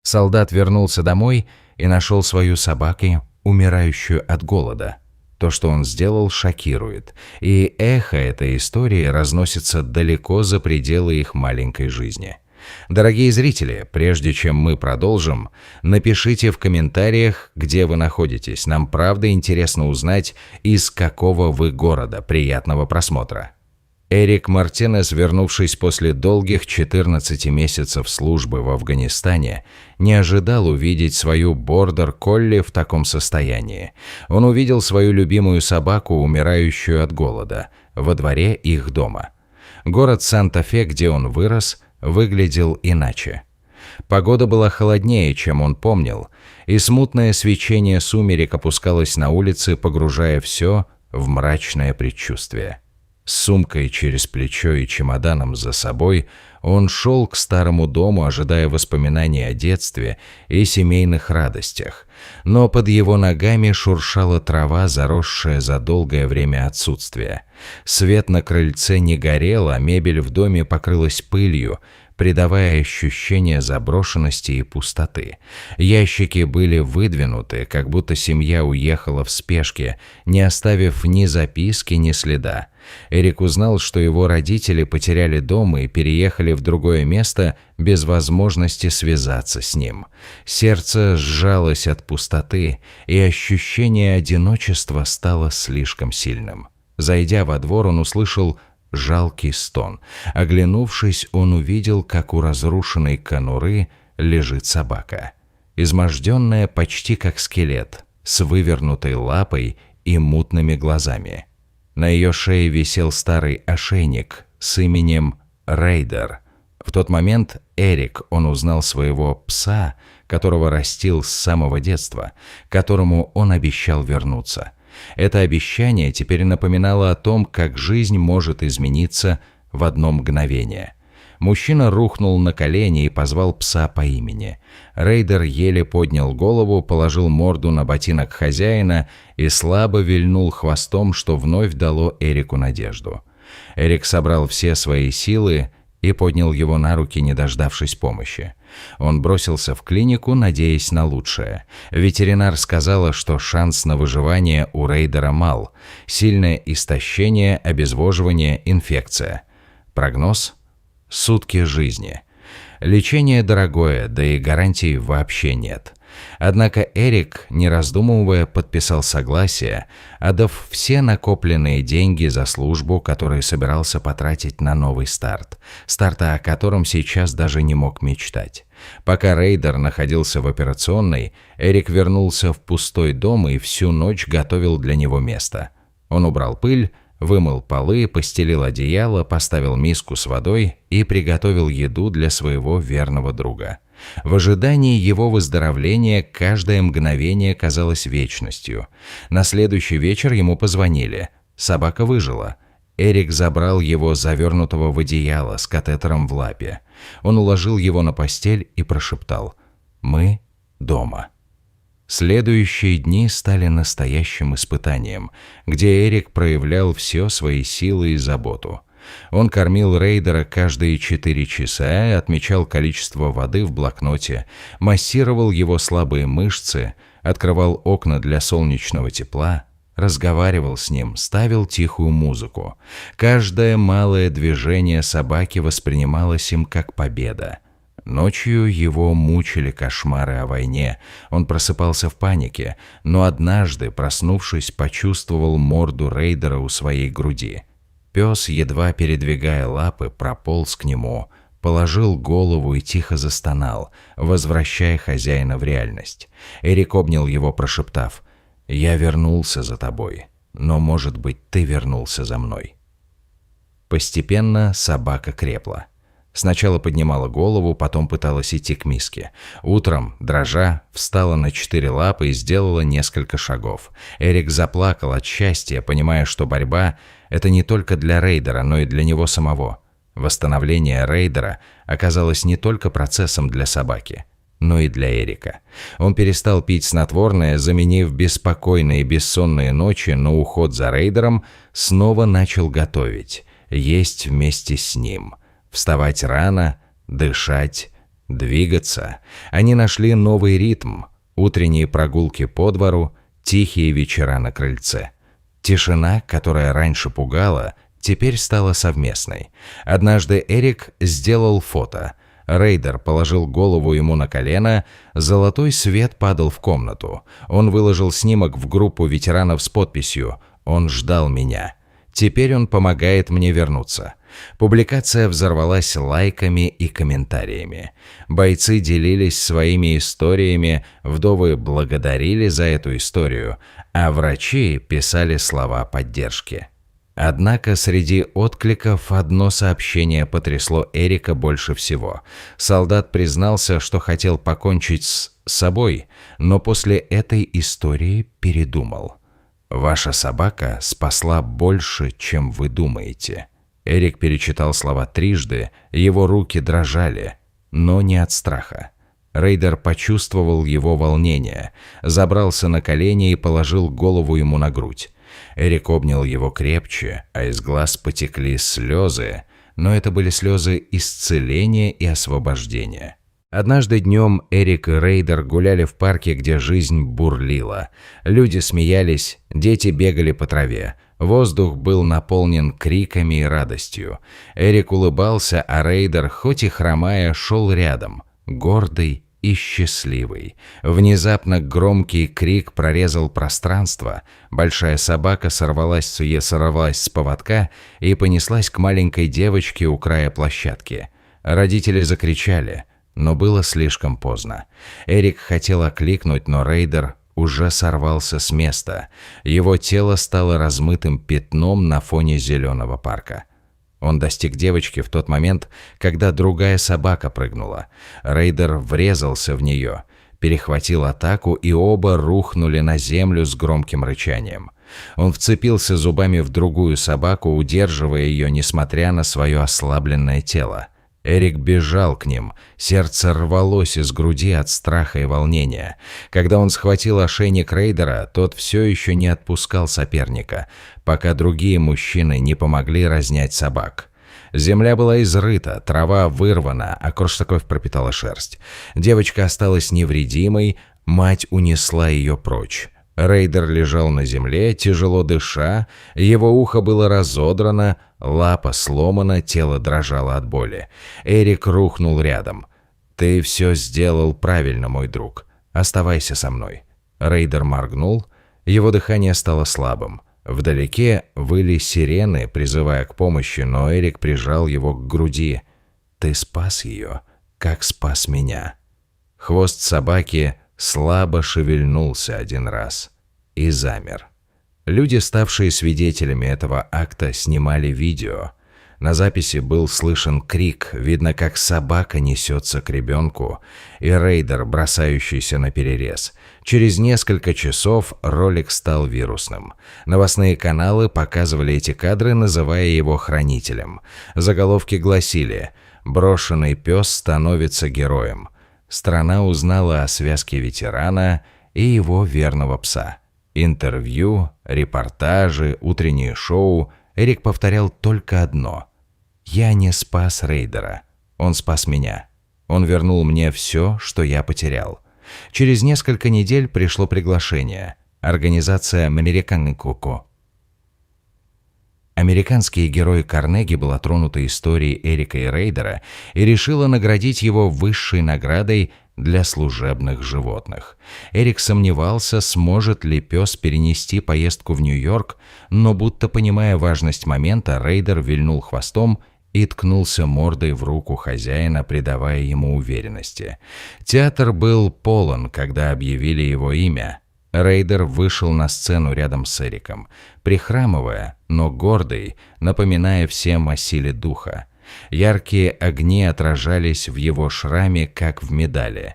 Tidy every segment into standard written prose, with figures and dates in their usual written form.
Солдат вернулся домой и нашел свою собаку, умирающую от голода. То, что он сделал, шокирует, и эхо этой истории разносится далеко за пределы их маленькой жизни. Дорогие зрители, прежде чем мы продолжим, напишите в комментариях, где вы находитесь. Нам правда интересно узнать, из какого вы города. Приятного просмотра. Эрик Мартинес, вернувшись после долгих 14 месяцев службы в Афганистане, не ожидал увидеть свою бордер-колли в таком состоянии. Он увидел свою любимую собаку, умирающую от голода, во дворе их дома. Город Санта-Фе, где он вырос, выглядел иначе. Погода была холоднее, чем он помнил, и смутное свечение сумерек опускалось на улицы, погружая все в мрачное предчувствие. С сумкой через плечо и чемоданом за собой он шел к старому дому, ожидая воспоминаний о детстве и семейных радостях. Но под его ногами шуршала трава, заросшая за долгое время отсутствия. Свет на крыльце не горел, а мебель в доме покрылась пылью, придавая ощущение заброшенности и пустоты. Ящики были выдвинуты, как будто семья уехала в спешке, не оставив ни записки, ни следа. Эрик узнал, что его родители потеряли дом и переехали в другое место без возможности связаться с ним. Сердце сжалось от пустоты, и ощущение одиночества стало слишком сильным. Зайдя во двор, он услышал жалкий стон. Оглянувшись, он увидел, как у разрушенной конуры лежит собака. Изможденная почти как скелет, с вывернутой лапой и мутными глазами. На ее шее висел старый ошейник с именем Рейдер. В тот момент он узнал своего пса, которого растил с самого детства, которому он обещал вернуться. Это обещание теперь напоминало о том, как жизнь может измениться в одно мгновение. Мужчина рухнул на колени и позвал пса по имени. Рейдер еле поднял голову, положил морду на ботинок хозяина и слабо вильнул хвостом, что вновь дало Эрику надежду. Эрик собрал все свои силы и поднял его на руки, не дождавшись помощи. Он бросился в клинику, надеясь на лучшее. Ветеринар сказала, что шанс на выживание у Рейдера мал. Сильное истощение, обезвоживание, инфекция. Прогноз – сутки жизни. Лечение дорогое, да и гарантий вообще нет. Однако Эрик, не раздумывая, подписал согласие, отдав все накопленные деньги за службу, которые собирался потратить на новый старт, старта о котором сейчас даже не мог мечтать. Пока Рейдер находился в операционной, Эрик вернулся в пустой дом и всю ночь готовил для него место. Он убрал пыль, вымыл полы, постелил одеяло, поставил миску с водой и приготовил еду для своего верного друга. В ожидании его выздоровления каждое мгновение казалось вечностью. На следующий вечер ему позвонили. Собака выжила. Эрик забрал его завернутого в одеяло с катетером в лапе. Он уложил его на постель и прошептал: «Мы дома». Следующие дни стали настоящим испытанием, где Эрик проявлял все свои силы и заботу. Он кормил Рейдера каждые 4 часа и отмечал количество воды в блокноте, массировал его слабые мышцы, открывал окна для солнечного тепла, разговаривал с ним, ставил тихую музыку. Каждое малое движение собаки воспринималось им как победа. Ночью его мучили кошмары о войне. Он просыпался в панике, но однажды, проснувшись, почувствовал морду Рейдера у своей груди. Пес, едва передвигая лапы, прополз к нему, положил голову и тихо застонал, возвращая хозяина в реальность. Эрик обнял его, прошептав: «Я вернулся за тобой, но, может быть, ты вернулся за мной». Постепенно собака крепла. Сначала поднимала голову, потом пыталась идти к миске. Утром, дрожа, встала на 4 лапы и сделала несколько шагов. Эрик заплакал от счастья, понимая, что борьба – это не только для Рейдера, но и для него самого. Восстановление Рейдера оказалось не только процессом для собаки, но и для Эрика. Он перестал пить снотворное, заменив беспокойные бессонные ночи на уход за Рейдером, снова начал готовить, есть вместе с ним. Вставать рано, дышать Двигаться. Они нашли новый ритм. Утренние прогулки по двору, тихие вечера на крыльце. Тишина, которая раньше пугала, теперь стала совместной. Однажды Эрик сделал фото. Рейдер положил голову ему на колено, золотой свет падал в комнату. Он выложил снимок в группу ветеранов с подписью «Он ждал меня». Теперь он помогает мне вернуться. Публикация взорвалась лайками и комментариями. Бойцы делились своими историями, вдовы благодарили за эту историю, а врачи писали слова поддержки. Однако среди откликов одно сообщение потрясло Эрика больше всего. Солдат признался, что хотел покончить с собой, но после этой истории передумал. «Ваша собака спасла больше, чем вы думаете». Эрик перечитал слова трижды, его руки дрожали, но не от страха. Рейдер почувствовал его волнение, забрался на колени и положил голову ему на грудь. Эрик обнял его крепче, а из глаз потекли слезы, но это были слезы исцеления и освобождения. Однажды днем Эрик и Рейдер гуляли в парке, где жизнь бурлила. Люди смеялись, дети бегали по траве. Воздух был наполнен криками и радостью. Эрик улыбался, а Рейдер, хоть и хромая, шел рядом, гордый и счастливый. Внезапно громкий крик прорезал пространство. Большая собака сорвалась с поводка и понеслась к маленькой девочке у края площадки. Родители закричали, но было слишком поздно. Эрик хотел окликнуть, но Рейдер уже сорвался с места. Его тело стало размытым пятном на фоне зеленого парка. Он достиг девочки в тот момент, когда другая собака прыгнула. Рейдер врезался в нее, перехватил атаку, и оба рухнули на землю с громким рычанием. Он вцепился зубами в другую собаку, удерживая ее, несмотря на свое ослабленное тело. Эрик бежал к ним, сердце рвалось из груди от страха и волнения. Когда он схватил ошейник Рейдера, тот все еще не отпускал соперника, пока другие мужчины не помогли разнять собак. Земля была изрыта, трава вырвана, а кровь пропитала шерсть. Девочка осталась невредимой, мать унесла ее прочь. Рейдер лежал на земле, тяжело дыша, его ухо было разодрано, лапа сломана, тело дрожало от боли. Эрик рухнул рядом. «Ты все сделал правильно, мой друг. Оставайся со мной». Рейдер моргнул, его дыхание стало слабым. Вдалеке выли сирены, призывая к помощи, но Эрик прижал его к груди. «Ты спас ее, как спас меня». Хвост собаки слабо шевельнулся один раз и замер. Люди, ставшие свидетелями этого акта, снимали видео. На записи был слышен крик, видно, как собака несется к ребенку, и Рейдер, бросающийся на перерез. Через несколько часов ролик стал вирусным. Новостные каналы показывали эти кадры, называя его хранителем. Заголовки гласили «Брошенный пес становится героем». Страна узнала о связке ветерана и его верного пса. Интервью, репортажи, утренние шоу. Эрик повторял только одно: «Я не спас Рейдера. Он спас меня. Он вернул мне все, что я потерял». Через несколько недель пришло приглашение. Организация «Американ Коко». Американский герой Карнеги была тронута историей Эрика и Рейдера и решила наградить его высшей наградой для служебных животных. Эрик сомневался, сможет ли пес перенести поездку в Нью-Йорк, но, будто понимая важность момента, Рейдер вильнул хвостом и ткнулся мордой в руку хозяина, придавая ему уверенности. Театр был полон, когда объявили его имя. Рейдер вышел на сцену рядом с Эриком, прихрамывая, но гордый, напоминая всем о силе духа. Яркие огни отражались в его шраме, как в медали.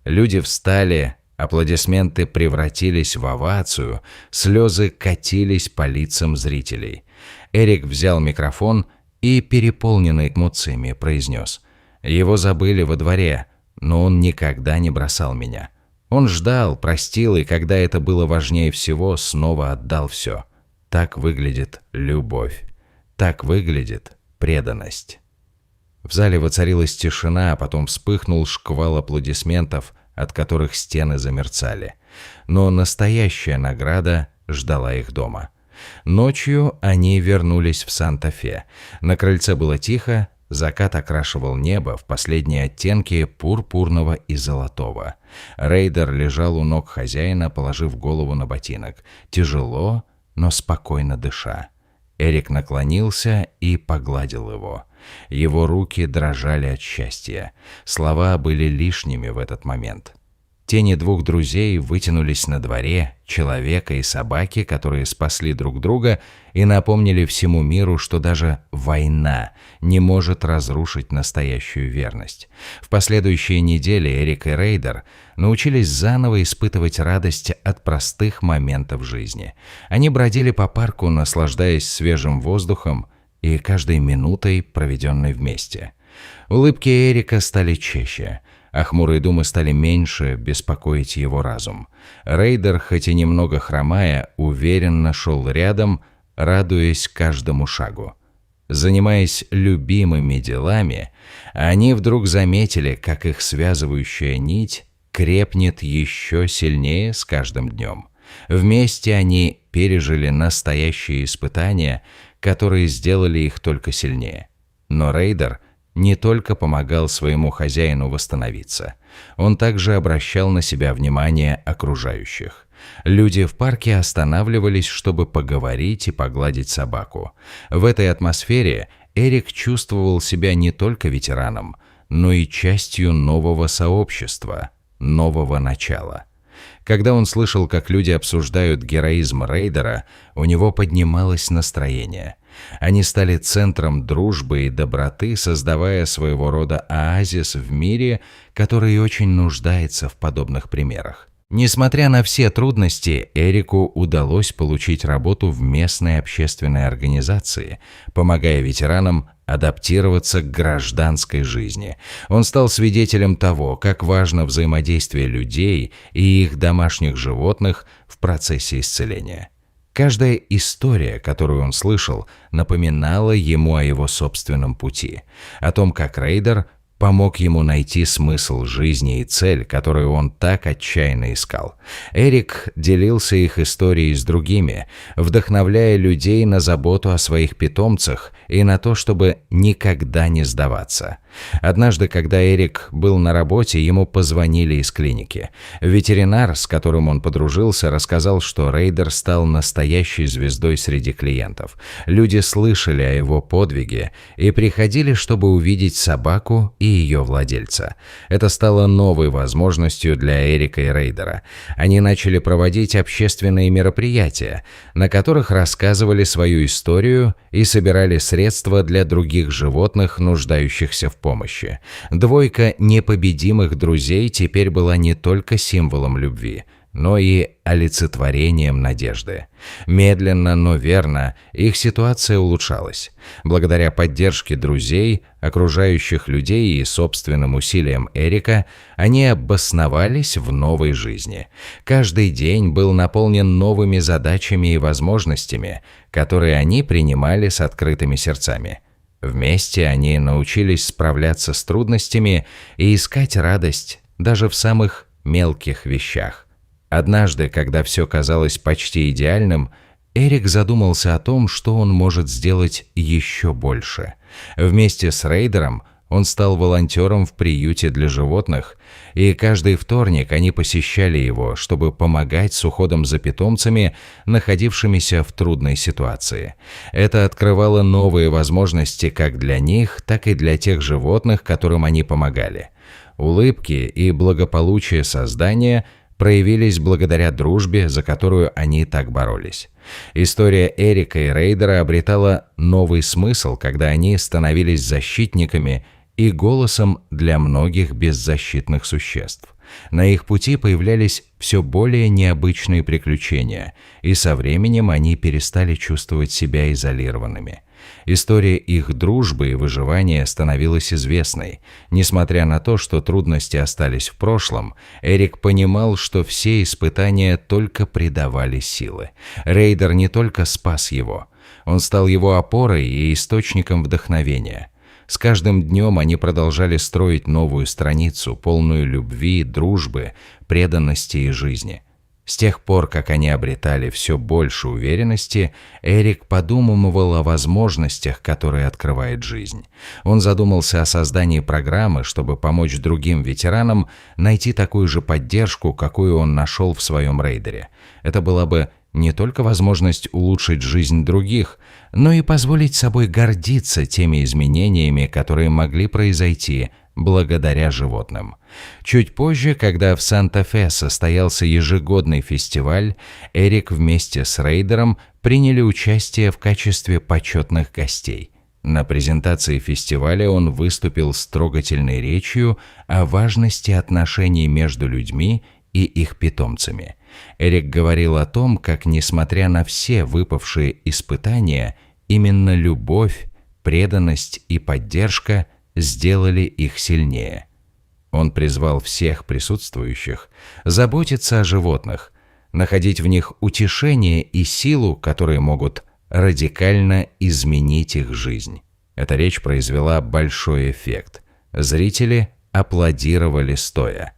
Люди встали, аплодисменты превратились в овацию, слезы катились по лицам зрителей. Эрик взял микрофон и, переполненный эмоциями, произнес: «Его забыли во дворе, но он никогда не бросал меня. Он ждал, простил, и когда это было важнее всего, снова отдал все. Так выглядит любовь. Так выглядит преданность». В зале воцарилась тишина, а потом вспыхнул шквал аплодисментов, от которых стены замерцали. Но настоящая награда ждала их дома. Ночью они вернулись в Санта-Фе. На крыльце было тихо, закат окрашивал небо в последние оттенки пурпурного и золотого. Рейдер лежал у ног хозяина, положив голову на ботинок, тяжело, но спокойно дыша. Эрик наклонился и погладил его. Его руки дрожали от счастья. Слова были лишними в этот момент. Тени двух друзей вытянулись на дворе, человека и собаки, которые спасли друг друга и напомнили всему миру, что даже война не может разрушить настоящую верность. В последующие недели Эрик и Рейдер научились заново испытывать радость от простых моментов жизни. Они бродили по парку, наслаждаясь свежим воздухом и каждой минутой, проведенной вместе. Улыбки Эрика стали чаще, а хмурые думы стали меньше беспокоить его разум. Рейдер, хоть и немного хромая, уверенно шел рядом, радуясь каждому шагу. Занимаясь любимыми делами, они вдруг заметили, как их связывающая нить крепнет еще сильнее с каждым днем. Вместе они пережили настоящие испытания, которые сделали их только сильнее. Но Рейдер не только помогал своему хозяину восстановиться, он также обращал на себя внимание окружающих. Люди в парке останавливались, чтобы поговорить и погладить собаку. В этой атмосфере Эрик чувствовал себя не только ветераном, но и частью нового сообщества, нового начала. Когда он слышал, как люди обсуждают героизм Рейдера, у него поднималось настроение. Они стали центром дружбы и доброты, создавая своего рода оазис в мире, который очень нуждается в подобных примерах. Несмотря на все трудности, Эрику удалось получить работу в местной общественной организации, помогая ветеранам адаптироваться к гражданской жизни. Он стал свидетелем того, как важно взаимодействие людей и их домашних животных в процессе исцеления. Каждая история, которую он слышал, напоминала ему о его собственном пути, о том, как Рейдер помог ему найти смысл жизни и цель, которую он так отчаянно искал. Эрик делился их историей с другими, вдохновляя людей на заботу о своих питомцах и на то, чтобы никогда не сдаваться. Однажды, когда Эрик был на работе, ему позвонили из клиники. Ветеринар, с которым он подружился, рассказал, что Рейдер стал настоящей звездой среди клиентов. Люди слышали о его подвиге и приходили, чтобы увидеть собаку и ее владельца. Это стало новой возможностью для Эрика и Рейдера. Они начали проводить общественные мероприятия, на которых рассказывали свою историю и собирали средства для других животных, нуждающихся в помощи. Двойка непобедимых друзей теперь была не только символом любви, но и олицетворением надежды. Медленно, но верно их ситуация улучшалась. Благодаря поддержке друзей, окружающих людей и собственным усилиям Эрика, они обосновались в новой жизни. Каждый день был наполнен новыми задачами и возможностями, которые они принимали с открытыми сердцами. Вместе они научились справляться с трудностями и искать радость даже в самых мелких вещах. Однажды, когда все казалось почти идеальным, Эрик задумался о том, что он может сделать еще больше. Вместе с Рейдером он стал волонтером в приюте для животных, и каждый вторник они посещали его, чтобы помогать с уходом за питомцами, находившимися в трудной ситуации. Это открывало новые возможности как для них, так и для тех животных, которым они помогали. Улыбки и благополучие создания проявились благодаря дружбе, за которую они так боролись. История Эрика и Рейдера обретала новый смысл, когда они становились защитниками и голосом для многих беззащитных существ. На их пути появлялись все более необычные приключения, и со временем они перестали чувствовать себя изолированными. История их дружбы и выживания становилась известной. Несмотря на то, что трудности остались в прошлом, Эрик понимал, что все испытания только придавали силы. Рейдер не только спас его, он стал его опорой и источником вдохновения. С каждым днем они продолжали строить новую страницу, полную любви, дружбы, преданности и жизни. С тех пор, как они обретали все больше уверенности, Эрик подумывал о возможностях, которые открывает жизнь. Он задумался о создании программы, чтобы помочь другим ветеранам найти такую же поддержку, какую он нашел в своем рейдере. Это была бы не только возможность улучшить жизнь других, но и позволить собой гордиться теми изменениями, которые могли произойти благодаря животным. Чуть позже, когда в Санта-Фе состоялся ежегодный фестиваль, Эрик вместе с рейдером приняли участие в качестве почетных гостей. На презентации фестиваля он выступил с трогательной речью о важности отношений между людьми и их питомцами. Эрик говорил о том, как, несмотря на все выпавшие испытания, именно любовь, преданность и поддержка сделали их сильнее. Он призвал всех присутствующих заботиться о животных, находить в них утешение и силу, которые могут радикально изменить их жизнь. Эта речь произвела большой эффект. Зрители аплодировали стоя.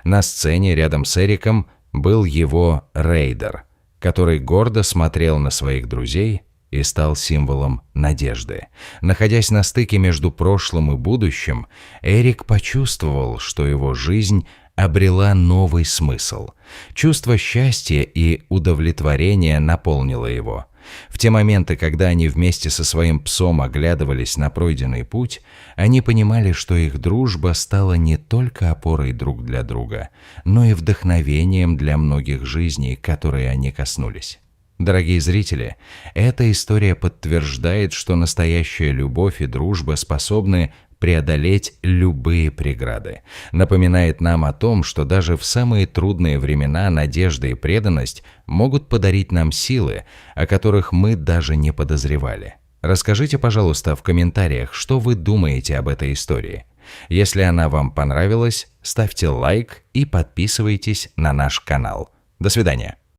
На сцене рядом с Эриком был его рейдер, который гордо смотрел на своих друзей и стал символом надежды. Находясь на стыке между прошлым и будущим, Эрик почувствовал, что его жизнь обрела новый смысл. Чувство счастья и удовлетворения наполнило его. В те моменты, когда они вместе со своим псом оглядывались на пройденный путь, они понимали, что их дружба стала не только опорой друг для друга, но и вдохновением для многих жизней, которые они коснулись. Дорогие зрители, эта история подтверждает, что настоящая любовь и дружба способны преодолеть любые преграды. Напоминает нам о том, что даже в самые трудные времена надежда и преданность могут подарить нам силы, о которых мы даже не подозревали. Расскажите, пожалуйста, в комментариях, что вы думаете об этой истории. Если она вам понравилась, ставьте лайк и подписывайтесь на наш канал. До свидания.